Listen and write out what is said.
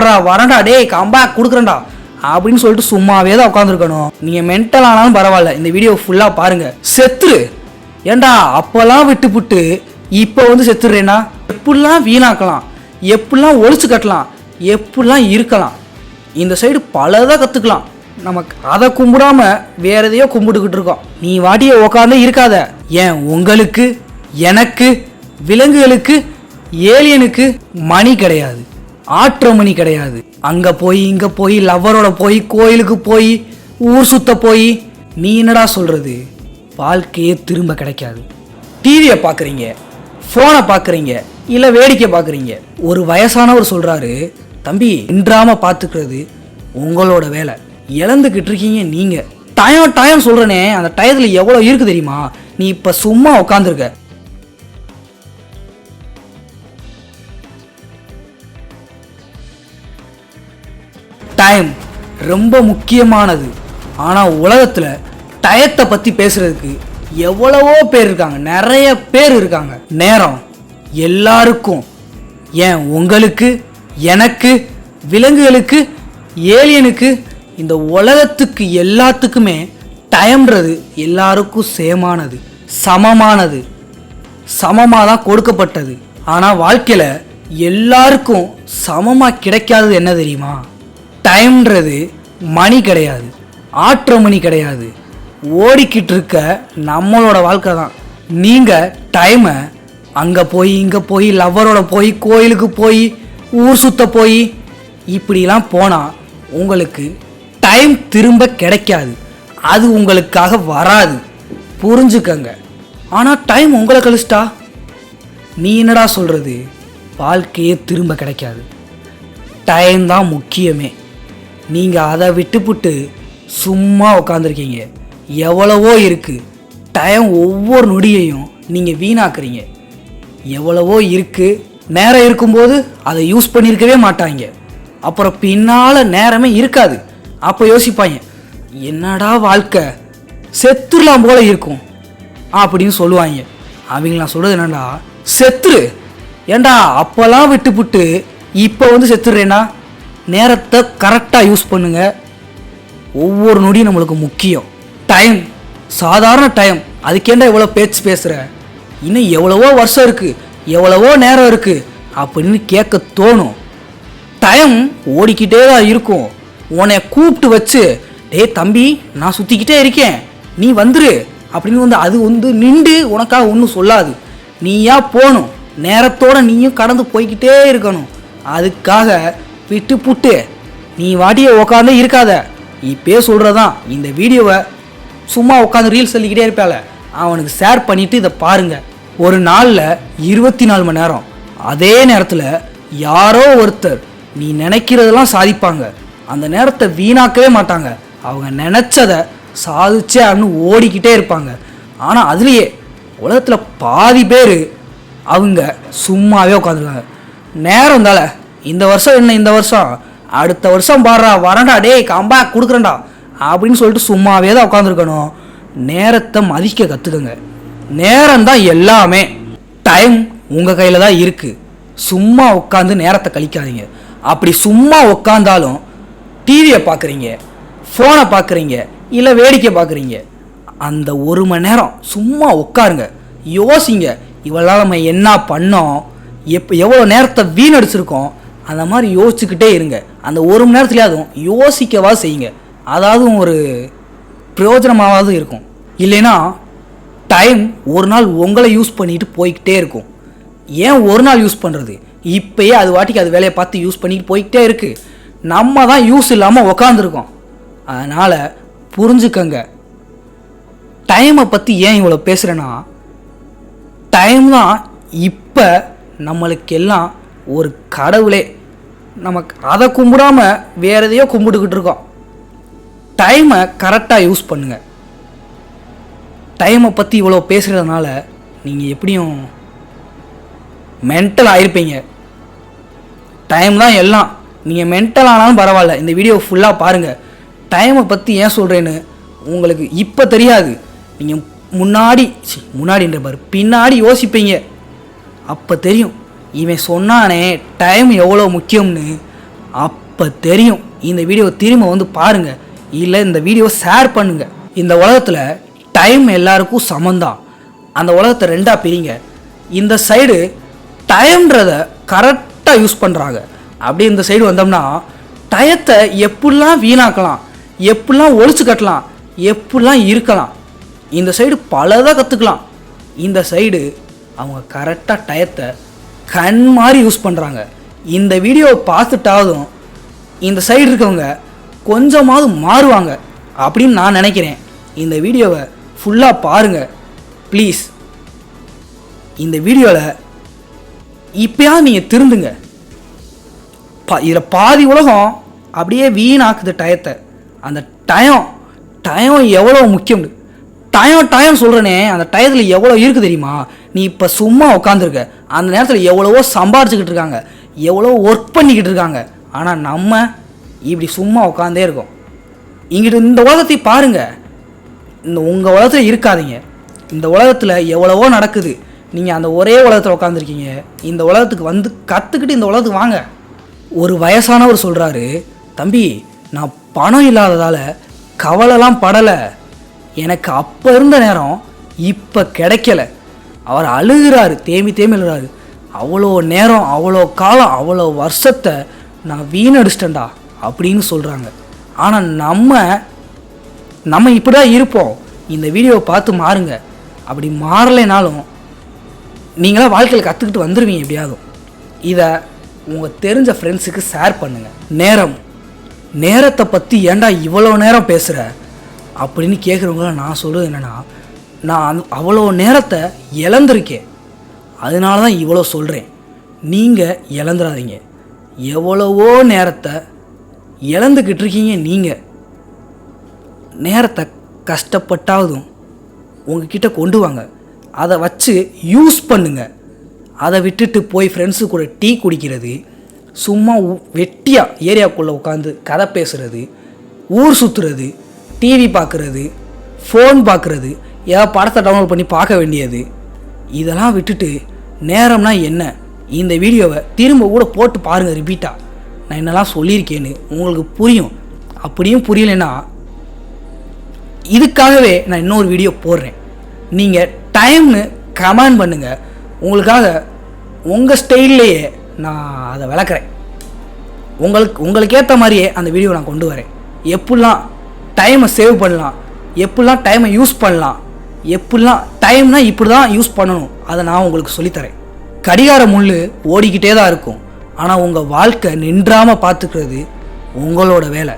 பாடுறா வரண்டா டேய் கம்பேக் கொடுக்குறேன்டா அப்படின்னு சொல்லிட்டு சும்மாவே தான் உட்காந்துருக்கணும். நீங்கள் மென்டல் ஆனாலும் பரவாயில்ல, இந்த வீடியோ ஃபுல்லாக பாருங்கள். செத்துரு ஏண்டா அப்போல்லாம் விட்டுப்புட்டு இப்போ வந்து செத்துடுறேன்னா எப்படிலாம் வீணாக்கலாம், எப்படிலாம் ஒழிச்சு கட்டலாம், எப்படிலாம் இருக்கலாம். இந்த சைடு பலதாக கற்றுக்கலாம். நமக்கு அதை கும்பிடாம வேற எதையோ கும்பிட்டுக்கிட்டு இருக்கோம். நீ வாட்டியை உக்காந்தே இருக்காத. ஏன் உங்களுக்கு, எனக்கு, விலங்குகளுக்கு, ஏலியனுக்கு மணி கிடையாது, ஆற்ற மணி கிடையாது. அங்கே போய் இங்கே போய் லவ்வரோட போய் கோயிலுக்கு போய் ஊர் சுத்த போய் நீ என்னடா சொல்கிறது? வாழ்க்கையே திரும்ப கிடைக்காது. டிவியை பார்க்குறீங்க, ஃபோனை பார்க்குறீங்க, இல்லை வேடிக்கை பார்க்குறீங்க. ஒரு வயசானவர் சொல்கிறாரு, தம்பி இன்றாம பார்த்துக்கிறது உங்களோட வேலை, இழந்துக்கிட்டு இருக்கீங்க நீங்கள். டைம் சொல்கிறேனே, அந்த டயத்தில் எவ்வளோ இருக்குது தெரியுமா? நீ இப்போ சும்மா உட்காந்துருக்க. டைம் ரொம்ப முக்கியமானது. ஆனால் உலகத்தில் டயத்தை பற்றி பேசுகிறதுக்கு எவ்வளவோ பேர் இருக்காங்க, நிறைய பேர் இருக்காங்க. நேரம் எல்லாருக்கும், ஏன் உங்களுக்கு, எனக்கு, விலங்குகளுக்கு, ஏலியனுக்கு, இந்த உலகத்துக்கு எல்லாத்துக்குமே டைம்ன்றது எல்லாருக்கும் சேமானது, சமமானது, சமமாக தான் கொடுக்கப்பட்டது. ஆனால் வாழ்க்கையில் எல்லாருக்கும் சமமாக கிடைக்காதது என்ன தெரியுமா? டைம்ன்றது மணி கிடையாது, ஆற்ற மணி கிடையாது. ஓடிக்கிட்டு இருக்க நம்மளோட வாழ்க்கை தான். நீங்கள் டைமை அங்கே போய் இங்கே போய் லவ்வரோட போய் கோயிலுக்கு போய் ஊர் சுத்த போய் இப்படிலாம் போனால் உங்களுக்கு டைம் திரும்ப கிடைக்காது, அது உங்களுக்காக வராது, புரிஞ்சுக்கங்க. ஆனால் டைம் உங்களை கழிச்சிட்டா நீ என்னடா சொல்கிறது? வாழ்க்கையே திரும்ப கிடைக்காது. டைம் தான் முக்கியமே. நீங்கள் அதை விட்டுப்புட்டு சும்மா உட்காந்துருக்கீங்க. எவ்வளவோ இருக்குது, டைம் ஒவ்வொரு நொடியையும் நீங்கள் வீணாக்குறீங்க. எவ்வளவோ இருக்குது, நேரம் இருக்கும்போது அதை யூஸ் பண்ணியிருக்கவே மாட்டாங்க. அப்புறம் பின்னால் நேரமே இருக்காது. அப்போ யோசிப்பாங்க, என்னடா வாழ்க்கை, செத்துடலாம் போல இருக்கும் அப்படின்னு சொல்லுவாங்க. அவங்களாம் சொல்கிறது என்னடா, செத்துரு ஏண்டா அப்போல்லாம் விட்டுப்புட்டு இப்போ வந்து செத்துடுறேன்னா நேரத்தை கரெக்டாக யூஸ் பண்ணுங்க. ஒவ்வொரு நொடியும் நம்மளுக்கு முக்கியம். டைம் சாதாரண டைம், அதுக்கேண்டா எவ்வளோ பேச்சு பேசுகிற, இன்னும் எவ்வளவோ வருஷம் இருக்குது, எவ்வளவோ நேரம் இருக்குது அப்படின்னு கேட்க தோணும். டைம் ஓடிக்கிட்டே தான் இருக்கும். உன்னை கூப்பிட்டு வச்சு, டே தம்பி நான் சுற்றிக்கிட்டே இருக்கேன் நீ வந்துரு அப்படின்னு வந்து அது வந்து நின்று உனக்காக ஒன்றும் சொல்லாது. நீயா போகணும், நேரத்தோடு நீயும் கடந்து போய்கிட்டே இருக்கணும். அதுக்காக விட்டு புட்டு நீ வாட்டியை உக்காந்தே இருக்காத. இப்போ சொல்கிறதான், இந்த வீடியோவை சும்மா உட்காந்து ரீல்ஸ் சொல்லிக்கிட்டே இருப்பால, அவனுக்கு ஷேர் பண்ணிவிட்டு இதை பாருங்கள். ஒரு நாளில் 24 மணி நேரம். அதே நேரத்தில் யாரோ ஒருத்தர் நீ நினைக்கிறதெல்லாம் சாதிப்பாங்க. அந்த நேரத்தை வீணாக்கவே மாட்டாங்க. அவங்க நினச்சதை சாதிச்சே அப்படின்னு ஓடிக்கிட்டே இருப்பாங்க. ஆனால் அதுலேயே உலகத்தில் பாதி பேர் அவங்க சும்மாவே உட்காந்துருக்காங்க. நேரம் தால, இந்த வருஷம் என்ன, இந்த வருஷம் அடுத்த வருஷம் பாடுறா வரண்டா டேய் கம்பேக் கொடுக்குறேன்டா அப்படின்னு சொல்லிட்டு சும்மாவே தான் உட்காந்துருக்கணும். நேரத்தை மதிக்க கற்றுக்குங்க. நேரம் தான் எல்லாமே. டைம் உங்கள் கையில் தான் இருக்குது. சும்மா உட்காந்து நேரத்தை கழிக்காதீங்க. அப்படி சும்மா உட்காந்தாலும் டிவியை பார்க்குறீங்க, ஃபோனை பார்க்குறீங்க, இல்லை வேடிக்கை பார்க்குறீங்க, அந்த 1 மணி நேரம் சும்மா உட்காருங்க. யோசிங்க, இவ்வளோ நம்ம என்ன பண்ணோம், எவ்வளோ நேரத்தை வீணடிச்சிருக்கோம், அந்த மாதிரி யோசிச்சுக்கிட்டே இருங்க. அந்த 1 மணி நேரத்துலையாவது யோசிக்கவா செய்யுங்க. அதாவது ஒரு பிரயோஜனமாவது இருக்கும். இல்லைன்னா டைம் ஒரு நாள் உங்களை யூஸ் பண்ணிட்டு போய்கிட்டே இருக்கும். ஏன் ஒரு நாள் யூஸ் பண்ணுறது? இப்போயே அது வாட்டிக்கு அது வேலையை பார்த்து யூஸ் பண்ணிட்டு போய்கிட்டே இருக்குது. நம்ம தான் யூஸ் இல்லாமல் உக்காந்துருக்கோம். அதனால் புரிஞ்சுக்கங்க. டைமை பற்றி ஏன் இவ்வளோ பேசுகிறேன்னா, டைம் தான் இப்போ நம்மளுக்கு எல்லாம் ஒரு கடவுளே. நமக்கு அதை கும்பிடாம வேறு எதையோ கும்பிட்டுக்கிட்டு இருக்கோம். டைமை கரெக்டாக யூஸ் பண்ணுங்கள். டைமை பற்றி இவ்வளோ பேசுகிறதுனால நீங்கள் எப்படியும் மென்டல் ஆகிருப்பீங்க. டைம் தான் எல்லாம். நீங்கள் மென்டல் ஆனாலும் பரவாயில்ல, இந்த வீடியோ ஃபுல்லாக பாருங்கள். டைமை பற்றி ஏன் சொல்கிறேன்னு உங்களுக்கு இப்போ தெரியாது. நீங்கள் முன்னாடின்ற பாரு பின்னாடி யோசிப்பீங்க. அப்போ தெரியும், இவன் சொன்னானே டைம் எவ்வளோ முக்கியம்னு. அப்போ தெரியும். இந்த வீடியோவை திரும்ப வந்து பாருங்கள், இல்லை இந்த வீடியோவை ஷேர் பண்ணுங்கள். இந்த உலகத்தில் டைம் எல்லாருக்கும் சமந்தான். அந்த உலகத்தை ரெண்டாக பிரிங்க. இந்த சைடு டைம்ன்றதை கரெக்டாக யூஸ் பண்ணுறாங்க. அப்படி இந்த சைடு வந்தோம்னா டயத்தை எப்படிலாம் வீணாக்கலாம், எப்படிலாம் ஒழிச்சு கட்டலாம், எப்படிலாம் இருக்கலாம், இந்த சைடு பலதாக கற்றுக்கலாம். இந்த சைடு அவங்க கரெக்டாக டயத்தை கண் மாதிரி யூஸ் பண்ணுறாங்க. இந்த வீடியோவை பார்த்துட்டாவதும் இந்த சைடு இருக்கவங்க கொஞ்சமாவது மாறுவாங்க அப்படின்னு நான் நினைக்கிறேன். இந்த வீடியோவை ஃபுல்லாக பாருங்கள் ப்ளீஸ். இந்த வீடியோவில் இப்போயாவது நீங்கள் திருந்துங்க. இதில் பாதி உலகம் அப்படியே வீணாக்குது டயத்தை. அந்த டயம் எவ்வளோ முக்கியம். டயம் சொல்கிறேனே, அந்த டயத்தில் எவ்வளோ இருக்குது தெரியுமா? நீ இப்போ சும்மா உட்காந்துருக்க, அந்த நேரத்தில் எவ்வளவோ சம்பாரிச்சுக்கிட்டு இருக்காங்க, எவ்வளோ ஒர்க் பண்ணிக்கிட்டு இருக்காங்க. ஆனால் நம்ம இப்படி சும்மா உட்காந்தே இருக்கோம். இங்கிட்டு இந்த உலகத்தை பாருங்கள். இந்த உங்கள் உலகத்தில் இருக்காதீங்க. இந்த உலகத்தில் எவ்வளவோ நடக்குது. நீங்கள் அந்த ஒரே உலகத்தில் உட்காந்துருக்கீங்க. இந்த உலகத்துக்கு வந்து கற்றுக்கிட்டு இந்த உலகத்துக்கு வாங்க. ஒரு வயசானவர் சொல்கிறாரு, தம்பி நான் பணம் இல்லாததால் கவலைலாம் படலை, எனக்கு அப்போ இருந்த நேரம் இப்போ கிடைக்கல. அவர் அழுகிறாரு, தேம்பி அழுகிறாரு. அவ்வளோ நேரம், அவ்வளோ காலம், அவ்வளோ வருஷத்தை நான் வீணடிச்சிட்டேன்டா அப்படின்னு சொல்கிறாங்க. ஆனால் நம்ம இப்படி தான் இருப்போம். இந்த வீடியோவை பார்த்து மாறுங்க. அப்படி மாறலைனாலும் நீங்களாம் வாழ்க்கையில் கற்றுக்கிட்டு வந்துடுவீங்க எப்படியாவது. இதை உங்கள் தெரிஞ்ச ஃப்ரெண்ட்ஸுக்கு ஷேர் பண்ணுங்கள். நேரத்தை பற்றி ஏன்டா இவ்வளோ நேரம் பேசுகிற அப்படின்னு கேட்குறவங்கள நான் சொல்கிறது என்னென்னா, நான் அவ்வளோ நேரத்தை இழந்திருக்கேன், அதனால தான் இவ்வளோ சொல்கிறேன். நீங்கள் இழந்துடாதீங்க. எவ்வளவோ நேரத்தை இழந்துக்கிட்டு இருக்கீங்க. நீங்கள் நேரத்தை கஷ்டப்பட்டாவதும் உங்ககிட்ட கொண்டு வாங்க, அதை வச்சு யூஸ் பண்ணுங்க. அதை விட்டுட்டு போய் ஃப்ரெண்ட்ஸு கூட டீ குடிக்கிறது, சும்மா வெட்டியாக ஏரியாவுக்குள்ளே உட்காந்து கதை பேசுகிறது, ஊர் சுற்றுறது, டிவி பார்க்குறது, ஃபோன் பார்க்குறது, ஏதாவது படத்தை டவுன்லோட் பண்ணி பார்க்க வேண்டியது, இதெல்லாம் விட்டுட்டு நேரம்னா என்ன, இந்த வீடியோவை திரும்ப கூட போட்டு பாருங்கள் ரிப்பீட்டாக. நான் என்னெல்லாம் சொல்லியிருக்கேன்னு உங்களுக்கு புரியும். அப்படியும் புரியலைன்னா இதுக்காகவே நான் இன்னொரு வீடியோ போடுறேன். நீங்கள் டைம்னு கமெண்ட் பண்ணுங்கள். உங்களுக்காக உங்கள் ஸ்டைல்லையே நான் அதை விளக்குறேன். உங்களுக்கு ஏற்ற மாதிரியே அந்த வீடியோ நான் கொண்டு வரேன். எப்படிலாம் டைமை சேவ் பண்ணலாம், எப்படிலாம் டைமை யூஸ் பண்ணலாம், எப்படிலாம் டைம்னா இப்படி தான் யூஸ் பண்ணணும், அதை நான் உங்களுக்கு சொல்லித்தரேன். கடிகார முள் ஓடிக்கிட்டே தான் இருக்கும். ஆனால் உங்கள் வாழ்க்கை நின்றாமல் பார்த்துக்கிறது உங்களோட வேலை.